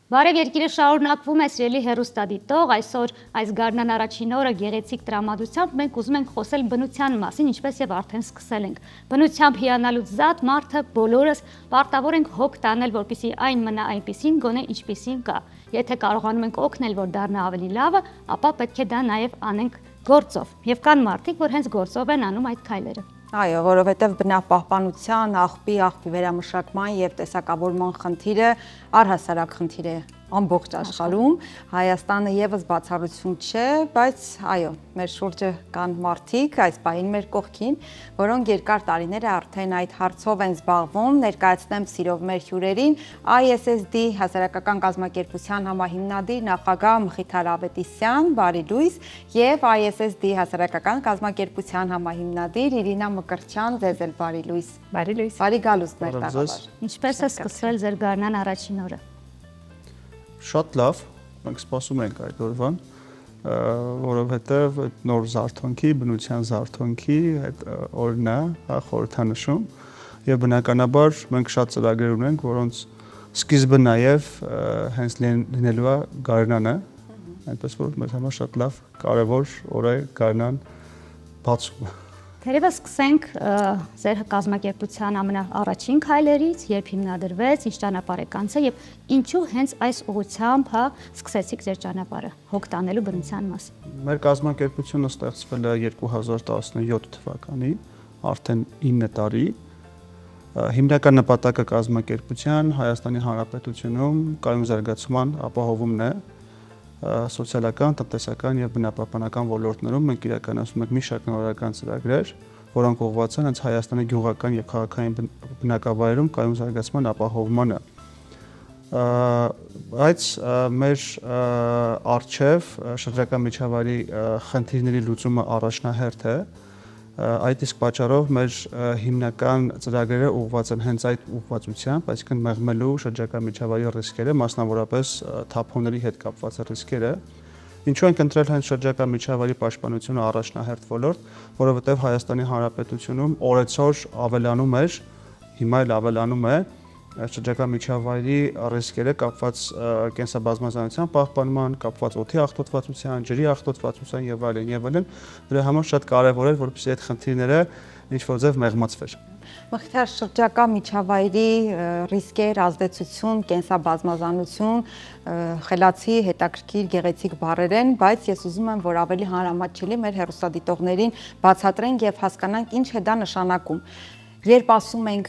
Բարև երկիրը շարունակվում է սիրելի հեռուստադիտող, այսօր այս գարնան առաջին օրը գեղեցիկ տրամադրությամբ մենք ուզում ենք խոսել բնության մասին, ինչպես եւ արդեն սկսել ենք։ Բնությամբ հիանալուց զատ մարդը բոլորս պարտավոր ենք հոգ տանել, որպեսզի այն մնա այնպիսին, գոնե ինչպիսին կա։ Եթե կարողանում ենք օգնել, որ դառնա ավելի լավը, ապա պետք է դա նաեւ անենք գործով։ Եվ կան մարդիկ, որ հենց գործով են անում այդ քայլերը։ Այո, որովհետև բնապահպանության, աղբի վերամշակման եւ տեսակավորման խնդիրը առհասարակ խնդիր է ամբողջ աշխարհում, Հայաստանը եւս բացառություն չէ, բայց այո, մեր շուրջը կան մարդիկ, այս պահին մեր կողքին, որոնք երկար տարիներ է արդեն այդ հարցով են զբաղվում, ներկայացնեմ սիրով մեր հյուրերին, ISSD հասարակական կազմակերպության համահիմնադիր նախագահ Մխիթար Ավետիսյան, բարի լույս, եւ ISSD հասարակական կազմակերպության համահիմնադիր Իրինա Մկրտչյան, ձեզ էլ բարի լույս։ Բարի լույս։ Բարի գալուստ մեր տաղավար։ Ինչպես է սկսվել ձեր գարնան առաջին օրը։ Շատ լավ, մենք սպասում ենք այդ օրվան, որովհետև այդ նոր զարթոնքի, բնության զարթոնքի այդ օրն է, խորհրդանշում եւ բնականաբար մենք շատ ծրագրեր ունենք, որոնց սկիզբը նաեւ հենց լինելու է գարնանը, այնպես որ մեզ համար շատ լավ, կարեւոր օր է գարնան բացումը։ Թերևս սկսենք ձեր կազմակերպության ամենաառաջին քայլերից, երբ հիմնադրվեց, ինչ ճանապարհ եք անցել եւ ինչու հենց այս ուղղությամբ սկսեցիք ձեր ճանապարհը հոգ տանելու բնության մասին։ Մեր կազմակերպությունը ստեղծվել է 2017 թվականին, արդեն 9 տարի։ Հիմնական նպատակը կազմակերպության Հայաստանի Հանրապետությունում կայուն զարգացման ապահովումն է, սոցիալական, տնտեսական եւ բնապահպանական ոլորտներում մենք իրականացնում ենք մի շարք նորարարական ծրագրեր, որոնք ուղղված են հենց Հայաստանի գյուղական եւ քաղաքային բնակավայրերում կայուն զարգացման ապահովմանը։ Բայց մեր արժեվ շրջակա միջավայրի խնդիրների լուծումը առաջնահերթ է։ Այդ իսկ պատճառով մեր հիմնական ծրագրերը ուղղված են հենց այդ ուղղվածությամբ, այսինքն մեղմելու շրջակա միջավայրի ռիսկերը, մասնավորապես թափոնների հետ կապված ռիսկերը։ Ինչու ենք ընտրել հենց շրջակա միջավայրի պաշտպանությունը առաջնահերթ ոլորտ, որովհետև Հայաստանի Հանրապետությունում օրեցօր ավելանում էր, հիմա էլ ավելանում է շրջակա միջավայրի ռիսկերը կապված կենսաբազմազանության պահպանման, կապված օդի աղտոտվածության, ջրի աղտոտվածության եւ այլն եւ այլն, դրա համար շատ կարեւոր էր, որպեսզի այդ խնդիրները ինչ-որ ձև մեղմացվեր։ Մխիթար, շրջակա միջավայրի ռիսկեր, ազդեցություն, կենսաբազմազանություն, խելացի, հետաքրքիր, գեղեցիկ բառեր են, բայց ես ուզում եմ, որ ավելի հանրամատչելի մեր հեռուստադիտողներին բացատրենք եւ հասկանանք ինչ է դա նշանակում։ Երբ ասում ենք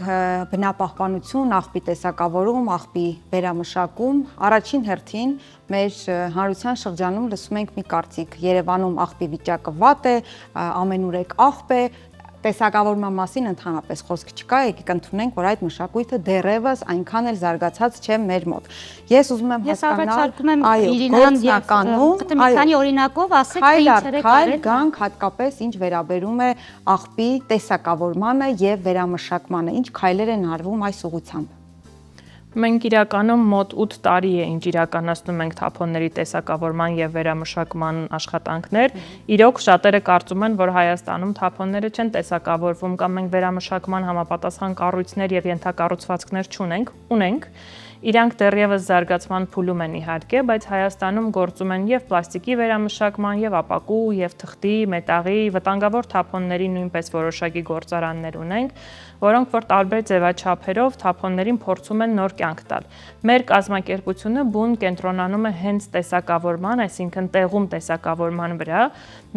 բնապահպանություն, աղբի տեսակավորում, աղբի վերամշակում, առաջին հերթին մեր հանրության շրջանում լսում ենք մի կարծիք. Երևանում աղբի վիճակը վատ է, ամենուրեք աղբ է, տեսակավորման մասին ընդհանրապես խոսք չկա, եկեք ընդունենք, որ այդ մշակույթը դեռևս այնքան էլ զարգացած չէ մեր մոտ։ Ես ուզում եմ հասկանալ, մի քանի օրինակով ասեք, թե ինչեր եք արել, գանք հատկապես ինչ վերաբերում է աղբի տեսակավորմանը եւ վերամշակմանը, ինչ քայլեր են արվում այս ուղղությամբ։ Մենք իրականում մոտ 8 տարի է ինչ իրականացնում ենք թափոնների տեսակավորման եւ վերամշակման աշխատանքներ։ Իրոք շատերը կարծում են, որ Հայաստանում թափոնները չեն տեսակավորվում կամ մենք վերամշակման համապատասխան կառույցներ եւ ենթակառուցվածքներ չունենք, ունենք։ Իրանք դեռևս զարգացման փուլում են իհարկե, բայց Հայաստանում գործում են եւ պլաստիկի վերամշակման, եւ ապակու, եւ թղթի, մետաղի, վտանգավոր թափոնների նույնպես որոշակի գործարաններ ունենք, որոնք որ տարբեր ձևաչափերով թափոններին փորձում են նոր կյանք տալ։ Մեր կազմակերպությունը բուն կենտրոնանում է հենց տեսակավորման, այսինքն տեղում տեսակավորման վրա։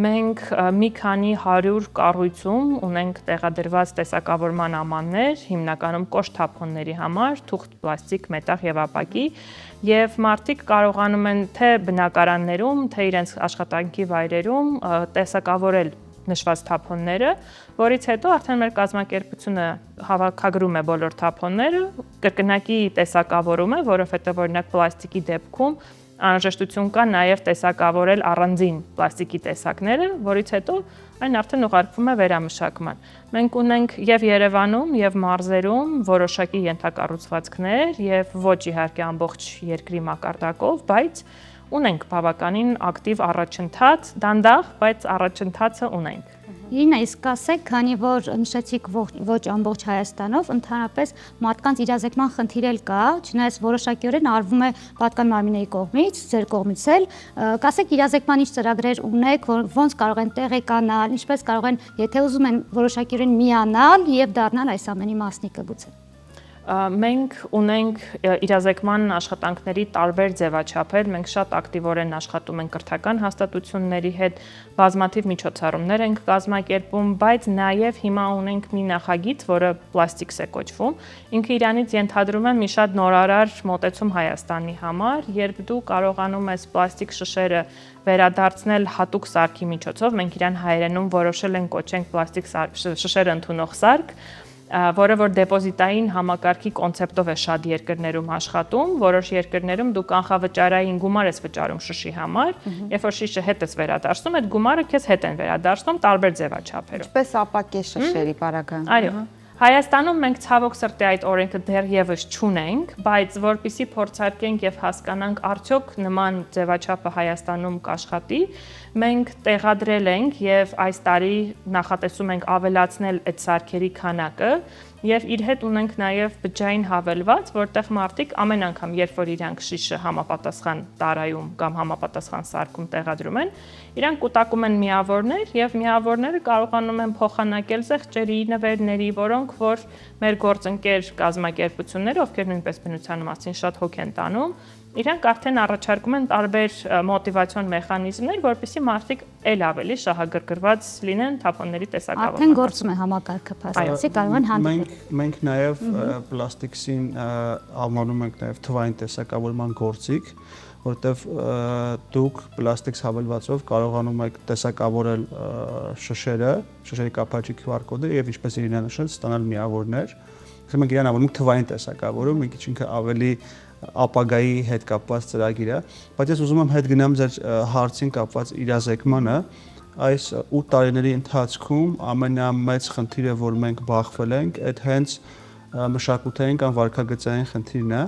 Մենք մի քանի 100 կառույցում ունենք տեղադրված տեսակավորման ամաններ, հիմնականում կոշտ թափոնների համար, թուղթ, պլաստիկ, մետաղ եւ ապակի, եւ մարդիկ կարողանում են թե բնակարաններում, թե իրենց աշխատանքի վայրերում տեսակավորել նշված թափոնները, որից հետո արդեն մեր կազմակերպությունը հավաքագրում է բոլոր թափոնները, կրկնակի տեսակավորում է, որովհետեւ օրինակ պլաստիկի դեպքում անհրաժեշտություն կա նաև տեսակավորել առանձին պլաստիկի տեսակները, որից հետո այն արդեն ուղարկվում է վերամշակման։ Մենք ունենք եւ Երևանում, եւ մարզերում որոշակի ենթակառուցվածքներ եւ ոչ իհարկե ամբողջ երկրի մակարդակով, բայց ունենք բավականին ակտիվ առաջընթաց, դանդաղ, բայց առաջընթացը ունենք։ Իրինա, իսկ ասեք, քանի որ նշեցիք ոչ ամբողջ Հայաստանով, ընդհանրապես մարդկանց իրազեկման խնդիր էլ կա, չնայած որոշակիորեն արվում է պատկան մարմինների կողմից, ձեր կողմից էլ, կասեք իրազեկման ինչ ծրագրեր ունեք, ոնց կարող են տեղեկանալ, ինչպես կարող են, եթե ուզում են որոշակիորեն միանալ եւ դառնալ այս ամենի մասնիկը գուցե։ Մենք ունենք իրազեկման աշխատանքների տարբեր ձևաչափեր, մենք շատ ակտիվորեն աշխատում ենք կրթական հաստատությունների հետ, բազմաթիվ միջոցառումներ ենք կազմակերպում, բայց նաև հիմա ունենք մի նախագիծ, որը Plastics է կոչվում, ինքը իրանից ենթադրում է մի շատ նորարար մոտեցում Հայաստանի համար, երբ դու կարողանում ես պլաստիկ շշերը վերադարձնել հատուկ սարքի միջոցով, մենք իրան հայերենում որոշել ենք կոչենք պլաստիկ շշերը ընդունող սարք, որը որ դեպոզիտային համակարգի կոնցեպտով է շատ երկրներում աշխատում, որոշ երկրներում դու կանխավճարային գումար ես վճարում շշի համար, երբ որ շիշը հետ ես վերադարձնում, այդ գումարը քեզ հետ են վերադարձնում տարբեր ձևաչափերով։ Ինչպես ապակե շշերի պարագան։ Այո։ Հայաստանում մենք ցավոք սրտի այդ օրենքը դեռևս չունենք, բայց որpիսի փորձարկենք եւ հասկանանք արդյոք նման ձևաչափը Հայաստանում կաշխատի, մենք տեղադրել ենք եւ այս տարի նախատեսում ենք ավելացնել այդ սարքերի քանակը եւ իր հետ ունենք նաեւ բջջային հավելված, որտեղ մարդիկ ամեն անգամ, երբ որ իրանք շիշը համապատասխան տարայում կամ համապատասխան սարքում տեղադրում են, իրանք կուտակում են միավորներ եւ միավորները կարողանում են փոխանակել զեղչերի, նվերների, որոնք որ մեր գործընկեր կազմակերպությունները, ովքեր նույնպես բնության մասին շատ հոգ են տանում, իրանք արդեն առաջարկում են տարբեր մոտիվացիոն մեխանիզմներ, որպեսզի մարդիկ ել ավելի շահագրգռված լինեն թափոնների տեսակավորման։ Արդեն գործում է համակարգը, փաստացի կարող են հանդիպել։ Մենք նաև պլաստիկսին անվանում ենք նաև թվային տեսակավորման գործիք, որտեղ դուք պլաստիկս հավելվածով կարողանում եք տեսակավորել շշերի կապաճի QR կոդը եւ ինչպես Իրինա նշել, ստանալ միավորներ։ Մենք իրան անվանում ենք թվային տեսակավորում, մի քիչ ինքը ավելի ապագայի հետ կապված ծրագիր է, բայց ես ուզում եմ հետ գնամ ձեր հարցին կապված իրազեկմանը, այս 8 տարիների ընթացքում ամենամեծ խնդիրը, որ մենք բախվել ենք, այդ հենց մշակութային կամ վարքագծային խնդիրն է,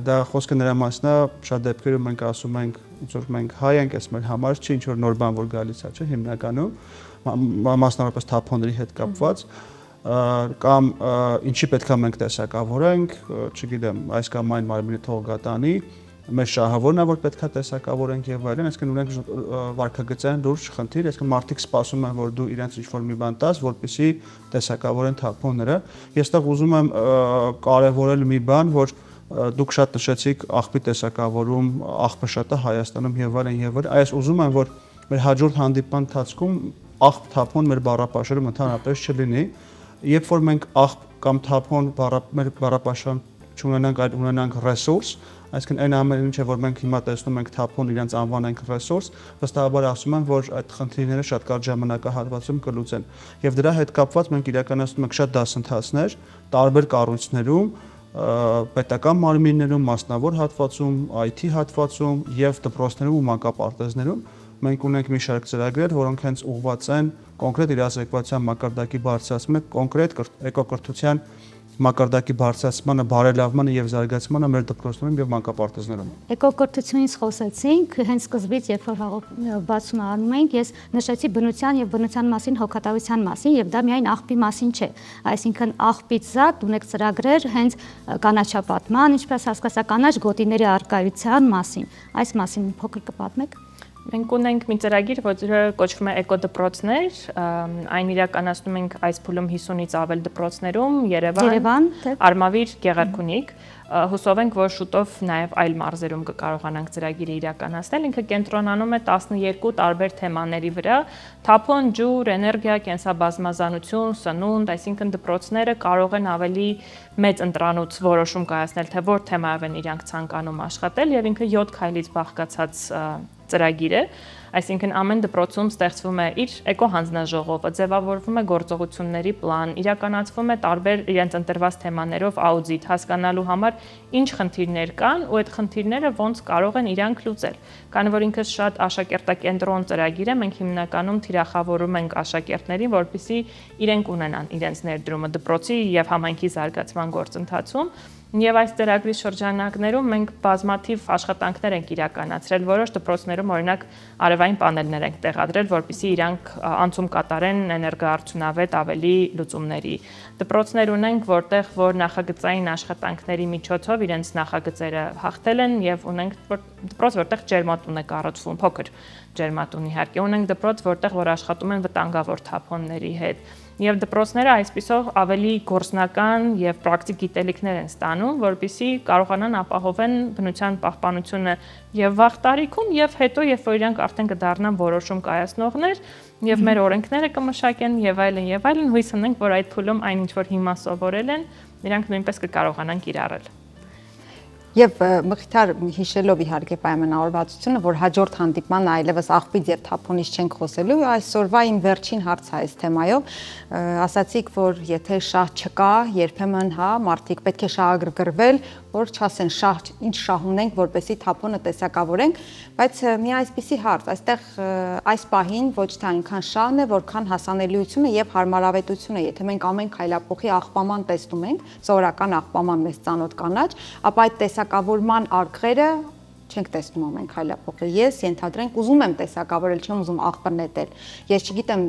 դա խոսքը նրա մասն է, շատ դեպքերում մենք ասում ենք, ոնց որ մենք հայ ենք, այս մեր համար չի ինչ որ նոր բան որ գալիս է, չէ՞, հիմնականում մասնավորապես թափոնների հետ կապված կամ ինչի պետք է մենք տեսակավորենք, չգիտեմ, այս կամ այն մարմինը թող գա տանի, մեր շահավորն է որ պետք է տեսակավորենք եւ այլն, այսինքն ունենք վարքագծային լուրջ խնդիր, այսինքն մարդիկ սպասում են որ դու իրենց ինչ-որ մի բան տաս, որպեսզի տեսակավորեն թափոնները։ Ես այդտեղ ուզում եմ կարևորել մի բան, որ դուք շատ նշեցիք աղբի տեսակավորում, աղբը շատ է Հայաստանում եւ այլն եւ այլն։ Այս ուզում եմ որ մեր հաջորդ հանդիպման ընթացքում աղբ թափոն մեր բառապաշարում ընդհանրապես չլինի։ Երբ որ մենք աղբ կամ թափոն մեր բառապաշարում չունենանք, այլ ունենանք ռեսուրս, այսինքն այն ամեն ինչը որ մենք հիմա տեսնում ենք թափոն իրենց անվանենք ռեսուրս, վստահաբար ասում եմ որ այդ խնդիրները շատ կարճ ժամանակահատվածում կլուծեն։ Եվ դրա հետ կապված մենք իրականացնում ենք շատ դասընթացներ տարբեր կառույցներում, պետական մարմիններում, մասնավոր հատվածում, IT հատվածում եւ դպրոցներում ու մանկապարտեզներում մենք ունենք մի շարք ծրագրեր, որոնք հենց ուղղված են կոնկրետ իրազեկվածության մակարդակի բարձրացմանը, կոնկրետ էկոկրթության մակարդակի բարձրացմանը, բարելավմանը եւ զարգացմանը մեր դպրոցներում եւ մանկապարտեզներում։ Էկոկրթությունից խոսեցինք, հենց սկզբից, երբ որ բացումը անում ենք, ես նշեցի բնության եւ բնության մասին հոգատավության մասին եւ դա միայն աղբի մասին չէ։ Այսինքն աղբից զատ ունեք ծրագրեր հենց կանաչապատման, ինչպես հասկացա կանաչ գոտիների առկայության մասին։ Այս մասին փոքր կպատմեք։ Մենք ունենք մի ծրագիր, որը կոչվում է էկոդպրոցներ, այն իրականացնում ենք այս փուլում 50-ից ավել դպրոցներում, Երևան, Արմավիր, Գեղարքունիք, հուսով ենք, որ շուտով նաև այլ մարզերում կկարողանանք ծրագիրը իրականացնել, ինքը կենտրոնանում է 12 տարբեր թեմաների վրա, թափոն, ջուր, էներգիա, կենսաբազմազանություն, սնունդ, այսինքն դպրոցները կարող են ավելի մեծ ընտրանոց որոշում կայացնել, թե որ թեմայով են իրանք ցանկանում աշխատել եւ ինքը 7 քայլից բաղկացած ծրագիր է, այսինքն ամեն դպրոցում ստեղծվում է իր էկոհանձնաժողովը, ձևավորվում է գործողությունների պլան, իրականացվում է տարբեր իրենց ընտրված թեմաներով աուդիտ, հասկանալու համար ինչ խնդիրներ կան ու այդ խնդիրները ոնց կարող են իրանք լուծել։ Քանի որ ինքը շատ աշակերտակենտրոն ծրագիր է, մենք հիմնականում թիրախավորում ենք աշակերտներին, որպեսզի իրենք ունենան իրենց ներդրումը դպրոցի եւ համայնքի զարգացման գործընթացում։ Եվ այս ծրագրի շրջանակներում մենք բազմաթիվ աշխատանքներ ենք իրականացրել, որոշ դպրոցներում օրինակ արևային օլիվային պանելներ ենք տեղադրել, որպեսզի իրանք անցում կատարեն էներգոարդյունավետ ավելի լուծումների։ Դպրոցներ ունենք, որ նախագծային աշխատանքների միջոցով իրենց նախագծերը հաղթել են եւ ունենք դպրոց, որտեղ ջերմատուն է կառուցվում, փոքր ջերմատուն իհարկե, ունենք դպրոց, որտեղ աշխատում են վտանգավոր թափոնների հետ։ Եվ դպրոցները այսպիսով ավելի գործնական եւ պրակտիկ գիտելիքներ են ստանում, որպեսզի կարողանան ապահովեն բնության պահպանությունը եւ վաղ տարիքում եւ հետո, երբ որ իրանք արդեն կդառնան որոշում կայացնողներ եւ մեր օրենքները կմշակեն եւ այլն, հույս ունենք, որ այդ փուլում այն ինչ որ հիմա սովորել են, իրանք նույնպես կկարողանան կիրառել։ Եվ մխիթար հիշելով իհարկե պայմանավորվածությունը, որ հաջորդ հանդիպման այլևս աղբից եւ թափոնից չենք խոսելու, այսօրվա իմ վերջին հարցը այս թեմայով, ասացիք, որ եթե շահ չկա, երբեմն մարդիկ պետք է շահագրգռվել, որ չասեն շահ, ինչ շահ ունենք, որպեսզի թափոնը տեսակավորենք, բայց մի այսպիսի հարց, այստեղ այս պահին ոչ թե այնքան շահն է, որքան հասանելիությունը եւ հարմարավետությունը, եթե մենք ամեն քայլափոխի աղբաման տեսնում ենք, սովորական աղբաման մեծ ծանոթ կանաչ, ապա այդ տեսակավորման արկղերը չենք տեսնում ամեն քայլափոխի։ Ես ենթադրենք ուզում եմ տեսակավորել, չեմ ուզում աղբը նետել։ Ես չգիտեմ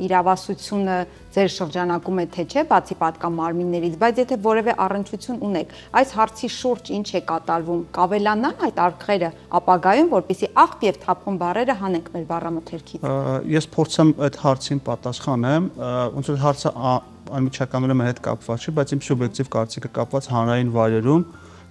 իրավասությունը ձեր շրջանակում է թե չէ, բացի պատկամարմիններից, բայց եթե որևէ առնչություն ունեք, այս հարցի շուրջ ինչ է կատարվում, կավելանան այդ արկղերը ապագայում, որպեսզի աղբ եւ թափոն բառերը հանենք մեր բառամթերքից։ Ես փորձեմ այդ հարցին պատասխանեմ, ոնց որ հարցը անմիջականորեն հետ կապված չէ, բայց իմ սուբյեկտիվ կարծիքը կապված հանրային վայրերում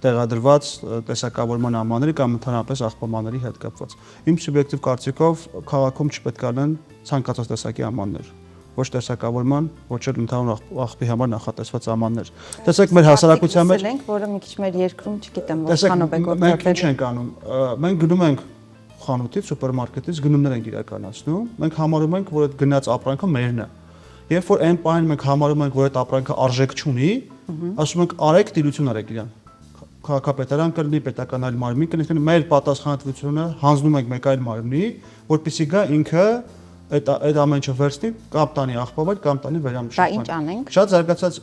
տեղադրված տեսակավորման ամանների կամ ընդհանրապես աղբամանների հետ կապված։ Իմ սուբյեկտիվ կարծիքով քաղաքում չպետք է լինեն ցանկացած տեսակի ամաններ, ոչ տեսակավորման, ոչ էլ ընդհանուր աղբի համար նախատեսված ամաններ։ Տեսեք, մեր հասարակության մեջ ենք, որը մի քիչ մեր երկրում չգիտեմ, որքանով է գործածել։ Մենք ինչ ենք անում։ Մենք գնում ենք խանութից, սուպերմարկետից գնումներ ենք իրականացնում։ Մենք համարում ենք, որ այդ գնած ապրանքը մերն է։ Երբ որ այն պահին մենք համարում ենք, որ այդ ապրանքը արժեք չունի, ասում ենք արեք տիրություն արեք իրան։ Քաղաքապետարան կլինի, պետական այլ մարմին կլինի, մեր պատասխանատվությունը հանձնում ենք մեկ այլ մարմնի, որպեսզի գա ինքը այդ ամեն ինչը վերցնի, կամ տանի աղբավայր, կամ տանի վերամշակման։ Դա ինչ անենք։ Շատ զարգացած,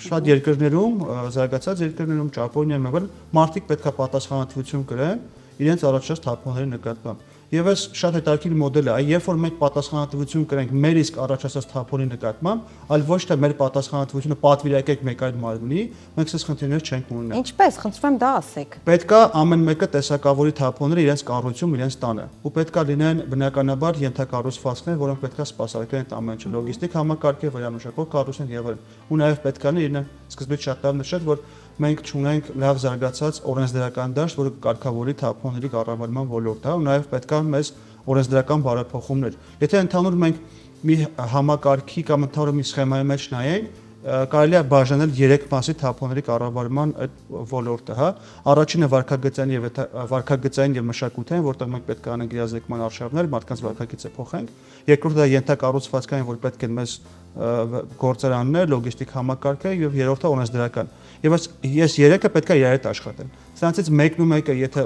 շատ երկրներում, զարգացած երկրներում, Ճապոնիայում եւ այլն, մարդիկ պետքա պատասխանատվություն կրեն իրենց առաջած թափոնների նկատմամբ։ Եվ այս շատ հետաքրքիր մոդել է, երբ որ մենք պատասխանատվություն կրենք մեր իսկ առաջացած թափոնի նկատմամբ, այլ ոչ թե մեր պատասխանատվությունը պատվիրակենք մեկ այլ մարմնի, մենք այս խնդիրներ չենք ունենա։ Ինչպես, խնդրում եմ դա ասեք։ Պետքա ամեն մեկը տեսակավորի թափոնները իրենց կառուցում, իրենց տանը, ու պետքա լինեն բնականաբար ենթակառուցվածքներ, որոնք պետքա սպասարկեն այդ ամեն ինչը, լոգիստիկ համակարգեր, վերամշակող կառույցներ եւ այլն։ Ու նաեւ պետքա լինեն սկզբից շատ լավ նշել, որ մենք չունենք լավ զարգացած օրենսդրական դաշտ, որը կարգավորի թափոնների կառավարման ոլորտը, ու նաեւ պետքա մեզ օրենսդրական բարեփոխումներ։ Եթե ընդհանուր մենք մի համակարգի կամ ընդհանուր մի սխեմայի մեջ նայենք, կարելի է բաժանել 3 մասի թափոնների կառավարման այդ ոլորտը, Առաջինը վարքագծային եւ մշակութային, որտեղ մենք պետք է անենք իրազեկման արշավներ, մարդկանց վարքագիծը փոխենք։ Երկրորդը դա ենթակառուցվածքային, որ պետք է մեզ գործարաններ, լոգիստիկ համակարգը եւ երրորդը օրենսդրական։ Եվ ես 3-ը պետք է իրար հետ աշխատեն։ Սրանցից մեկն ու մեկը եթե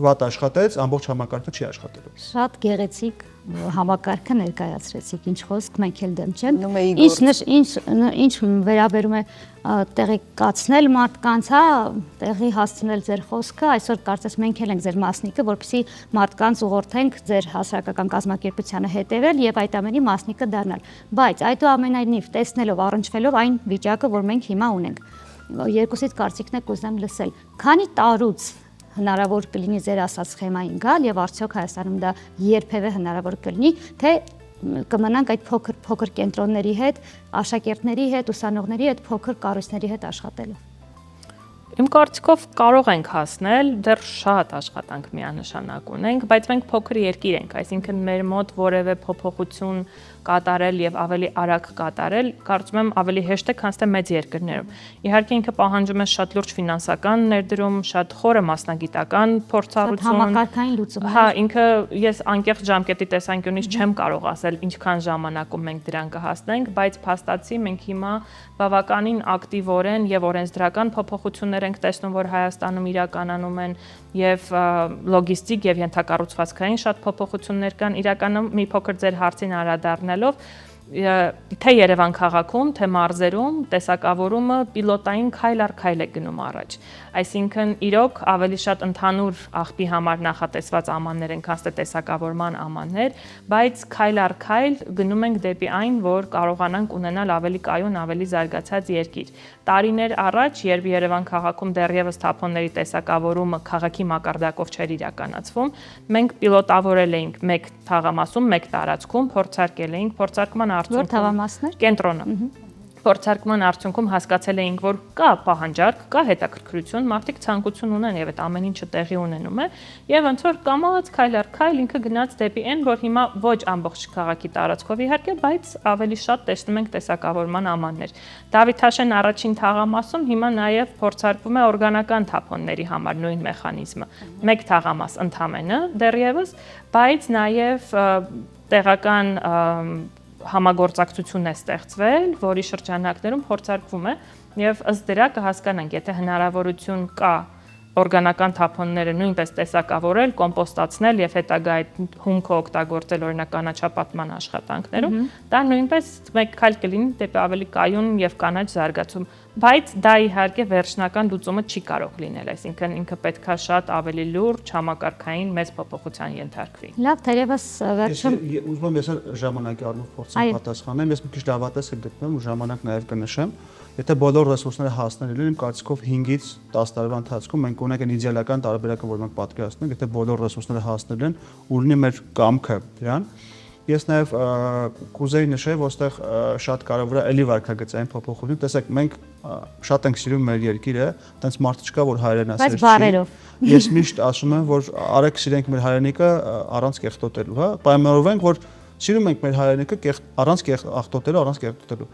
վատ աշխատեց, ամբողջ համակարգը չի աշխատելու։ Շատ գեղեցիկ համակարգը ներկայացրեցիք, ինչ խոսք, մենք էլ դեմ չենք։ Ինչ վերաբերում է տեղեկացնել մարդկանց, տեղի հասցնել ձեր խոսքը, այսօր կարծես մենք էլ ենք ձեր մասնիկը, որպեսզի մարդկանց ուղղորդենք ձեր հասարակական կազմակերպությանը հետևել եւ այդ ամենի մասնիկը դառնալ։ Բայց այդուամենայնիվ տեսնելով, առնչվելով այն վիճակը, որ մենք հիմա ունենք, երկուսից կարծիքն եք ուզեմ լսել։ Քանի տարուց հնարավոր կլինի ձեր ասած սխեմային գալ եւ արդյոք Հայաստանում դա երբևէ հնարավոր կլինի, թե կմնանք այդ փոքր կենտրոնների հետ, աշակերտների հետ, ուսանողների հետ, փոքր կառույցների հետ աշխատելու։ Իմ կարծիքով կարող ենք հասնել, դեռ շատ աշխատանք միանշանակ ունենք, բայց մենք փոքր երկիր ենք, այսինքն մեր մոտ որևէ փոփոխություն կատարել եւ ավելի արագ կատարել, կարծում եմ ավելի հեշտ է, քան թե մեծ երկրներում։ Իհարկե ինքը պահանջում է շատ լուրջ ֆինանսական ներդրում, շատ խորը մասնագիտական փորձառություն, համակարգային լուծում։ Ինքը ես անկեղծ ժամկետի տեսանկյունից չեմ կարող ասել ինչքան ժամանակում մենք դրան կհասնենք, բայց փաստացի մենք հիմա բավականին ակտիվորեն եւ օրենսդրական փոփոխություններ ենք տեսնում, որ Հայաստանում իրականանում են եւ լոգիստիկ եւ ենթակառուցվածքային շատ փոփոխություններ կան իրականում մի փոքր ձեր հարցին անդրադառնալով թե Երևան քաղաքում, թե մարզերում տեսակավորումը պիլոտային քայլ առ քայլ է գնում առաջ։ Այսինքն իրոք ավելի շատ ընդհանուր աղբի համար նախատեսված ամաններ են, քան թե տեսակավորման ամաններ, բայց քայլ առ քայլ գնում ենք դեպի այն, որ կարողանանք ունենալ ավելի կայուն, ավելի զարգացած երկիր։ Տարիներ առաջ, երբ Երևան քաղաքում դեռևս թափոնների տեսակավորումը քաղաքի մակարդակով չէր իրականացվում, մենք պիլոտավորել էինք մեկ թաղամասում, մեկ տարածքում, փորձարկել էինք, փորձարկման Որ թաղամասներ։ կենտրոնը։ Փորձարկման արդյունքում հասկացել էինք, որ կա պահանջարկ, կա հետաքրքրություն, մարդիկ ցանկություն ունեն եւ այդ ամեն ինչը տեղի ունենում է, եւ ոնց որ կամաց քայլ առ քայլ ինքը գնաց դեպի այն, որ հիմա ոչ ամբողջ քաղաքի տարածքով իհարկե, բայց ավելի շատ տեսնում ենք տեսակավորման ամաններ։ Դավիթաշեն առաջին թաղամասում հիմա նաեւ փորձարկվում է օրգանական թափոնների համար նույն մեխանիզմը։ Մեկ թաղամաս ընդամենը դեռևս, բայց նաեւ տեղական համագործակցություն է ստեղծվել, որի շրջանակներում փորձարկվում է եւ ըստ դրա կհասկանանք, եթե հնարավորություն կա օրգանական թափոնները նույնպես տեսակավորել, կոմպոստացնել եւ հետագա այդ հումքը օգտագործել օրինակ կանաչապատման աշխատանքներում, դա նույնպես մեկ քայլ կլինի դեպի ավելի կայուն եւ կանաչ զարգացում, բայց դա իհարկե վերջնական լուծումը չի կարող լինել, այսինքն ինքը պետքա շատ ավելի լուրջ, համակարգային մեծ փոփոխության ենթարկվի։ Լավ, թերևս վերջում ուզում եմ ես ժամանակի առումով փորձեմ պատասխանել, ես մի քիչ լավատես եմ գտնում ու ժամանակ նաև կնշեմ։ Եթե բոլոր ռեսուրսները հասնելու են, իմ կարծիքով 5-ից 10 տարվա ընթացքում մենք ունենք այն իդեալական տարբերակը, որ մենք պատկերացնում ենք, եթե բոլոր ռեսուրսները հասնելու են ու լինի մեր կամքը դրան։ Ես նաև կուզեի նշել, որ այստեղ շատ կարևոր է էլի վարքագծային փոփոխություն։ Տեսեք, մենք շատ ենք սիրում մեր երկիրը, այտենց մարդ չկա, որ հայրենասեր չի։ Բայց բարերով։ Ես միշտ ասում եմ, որ արեք սիրենք մեր հայրենիքը առանց կեղտոտելու, հա։ Պայմանավորվենք, որ սիրում ենք մեր հայրենիքը առանց աղտոտելու, առանց կեղտոտելու։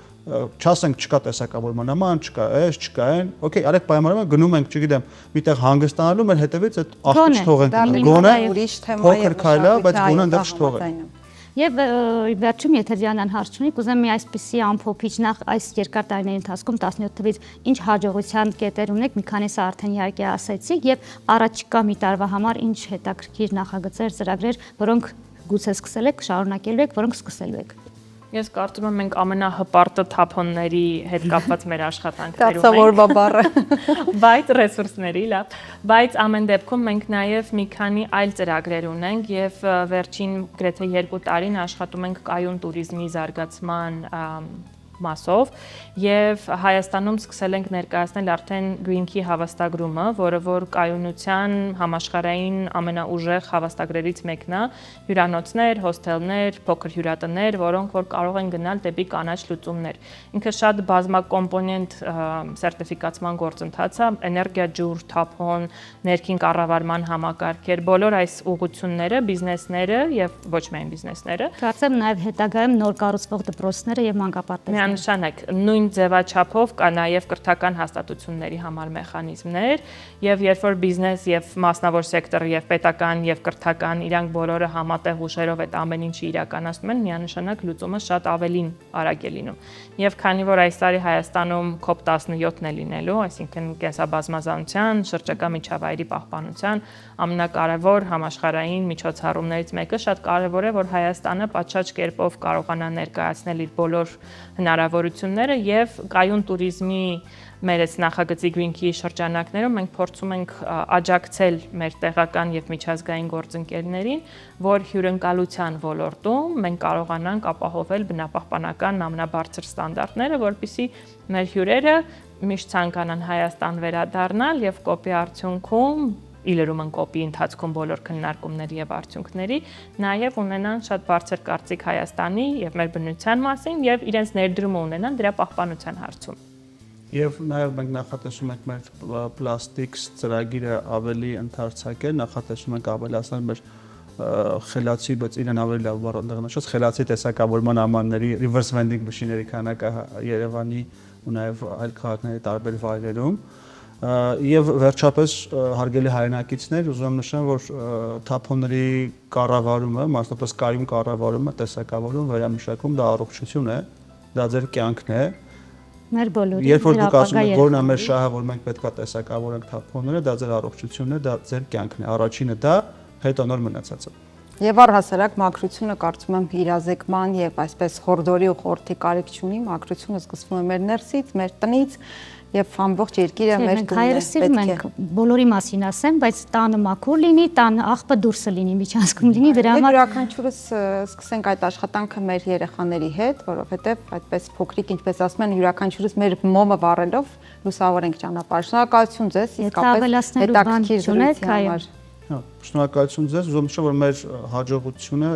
Չասենք չկա տեսակավորման նման, չկա այս, չկա այն։ Okay, արեք պայմանավորվենք, գնում ենք, չգիտեմ, միտեղ հանգստանալու, մեր հետևից այդ աղտոտ չթողենք։ Գոնե ուրիշ թեմա է, փոքր քայլ է, բայց գոնե այնտեղ չթողենք։ Եվ վերջում, եթե Դիանան հարց չունի, կուզեմ մի այսպիսի ամփոփիչ նախ այս երկար տարիների ընթացքում 17 թվից ինչ հաջողության կետեր ունեք, մի քանիսը արդեն իհարկե ասացիք, եւ առաջիկա մի տարվա համար ինչ հետաքրքիր նախագծեր, ծրագրեր, որոնք գուցե սկսել եք, շարունակելու եք, որոնք սկսելու եք։ Ես կարծում եմ մենք ամենահպարտը թափոնների հետ կապված մեր աշխատանքներում ենք։ Տացավորվա բառը։ Բայց ռեսուրսների, լավ, բայց ամեն դեպքում մենք նաև մի քանի այլ ծրագրեր ունենք եւ վերջին գրեթե 2 տարին աշխատում ենք կայուն туриզմի զարգացման մասով եւ Հայաստանում սկսել ենք ներկայացնել արդեն Green Key հավաստագրումը, որը որ կայունության համաշխարհային ամենաուժեղ հավաստագրերից մեկն է, հյուրանոցներ, հոսթելներ, փոքր հյուրատներ, որոնք որ կարող են գնալ դեպի կանաչ լուծումներ։ Ինքը շատ բազմակոմպոնենտ սերտիֆիկացման գործընթաց է, էներգիա, ջուր, թափոն, ներքին կառավարման համակարգեր, բոլոր այս ուղղությունները, բիզնեսները եւ ոչ միայն բիզնեսները։ Կարծեմ նաեւ հետագայում նոր կառուցվող դպրոցները եւ մանկապարտեզները։ Միանշանակ նույն ձևաչափով կա նաև կրթական հաստատությունների համար մեխանիզմներ եւ երբ որ բիզնես եւ մասնավոր սեկտորը եւ պետական եւ կրթական իրանք բոլորը համատեղ ուժերով այդ ամեն ինչը իրականացնում են, միանշանակ լուծումը շատ ավելին արագ է լինում։ Եվ քանի որ այս տարի Հայաստանում COP17-ն է լինելու, այսինքն կենսաբազմազանության, շրջակա միջավայրի պահպանության ամենակարևոր համաշխարհային միջոցառումներից մեկը, շատ կարևոր է, որ Հայաստանը պատշաճ կերպով կարողանա ներկայացնել իր բոլոր հնարավորությունները եւ կայուն туриզմի մեր այս նախագծի Green Key շրջանակներում մենք փորձում ենք աջակցել մեր տեղական եւ միջազգային գործընկերներին, որ հյուրընկալության ոլորտում մենք կարողանանք ապահովել բնապահպանական ամենաբարձր ստանդարտները, որպեսզի մեր հյուրերը միշտ ցանկանան Հայաստան վերադառնալ եւ կոպի արդյունքում իլերում են կոպի ընթացքում բոլոր քննարկումների եւ արդյունքների, նաեւ ունենան շատ բարձր կարծիք Հայաստանի եւ մեր բնության մասին եւ իրենց ներդրումը ունենան դրա պահպանության հարցում։ Եվ նաեւ մենք նախատեսում ենք մեր պլաստիկս ծրագիրը ավելի ընդարձակել, նախատեսում ենք ավելացնել մեր խելացի, բայց իրեն ավելի լավ բառնշած խելացի տեսակավորման ամանների reverse vending machine-ների քանակը Երևանի ու նաեւ այլ քաղաքների տարբեր վայրերում։ Եվ վերջապես հարգելի հայրենակիցներ, ուզում եմ նշեմ, որ թափոնների կառավարումը, մասնավորապես կայուն կառավարումը, տեսակավորում, վերամշակում դա առողջություն է, դա ձեր կյանքն է։ Մեր բոլորի։ Երբ որ դուք ասում եք, որն է մեր շահը, որ մենք պետքա տեսակավորենք թափոնները, դա ձեր առողջությունն է, դա ձեր կյանքն է։ Առաջինը դա, հետո նոր մնացածը։ Եվ առհասարակ մաքրությունը կարծում եմ իրազեկման եւ այսպես խորդորի ու խորթի կարիք չունի, մաքրությունը սկսվում է մեր ներսից, մեր տնից եւ ամբողջ երկիրը մեր Մենք հայերս սիրում ենք բոլորի մասին ասեմ, բայց տանը մաքուր լինի, տանը աղբը դուրսը լինի, միջանցքում լինի, դրա համար յուրաքանչյուրս սկսենք այդ աշխատանքը մեր երեխաների հետ, որովհետեւ այդպես փոքրիկ, ինչպես ասում են, յուրաքանչյուրս մեր մոմը վառելով լուսավորենք ճանապարհ։ Շնորհակալություն ձեզ, իսկապես հետաքրքիր զրույցի համար։ Շնորհակալություն ձեզ, ուզում եմ նշել, որ մեր հաջողությունը,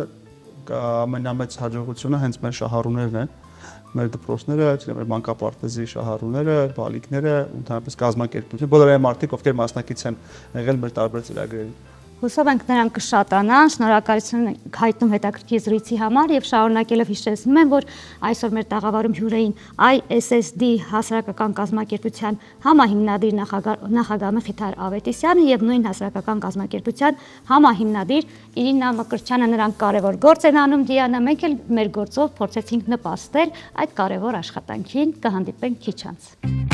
ամենամեծ հաջողությունը հենց մեր շահառուներն են, մեր դպրոցները, մեր մանկապարտեզի շահառուները, բալիկները, ընդհանրապես կազմակերպությունը, բոլոր այն մարդիկ, ովքեր մասնակից են եղել մեր տարբեր ծրագրերին։ Հուսով ենք նրանք կշատանան, շնորհակալություն հայտնում հետաքրքիր զրույցի համար եւ շարունակելով հիշեցնում եմ, որ այսօր մեր տաղավարում հյուր էին ISSD հասարակական կազմակերպության համահիմնադիր նախագահ Մխիթար Ավետիսյանը եւ նույն հասարակական կազմակերպության համահիմնադիր Իրինա Մկրտչյանը։ Նրանք կարեւոր գործ են անում Դիանա, մենք էլ մեր գործով փորձեցինք նպաստել այդ կարեւոր աշխատանքին։ Կհանդիպենք քիչ անց։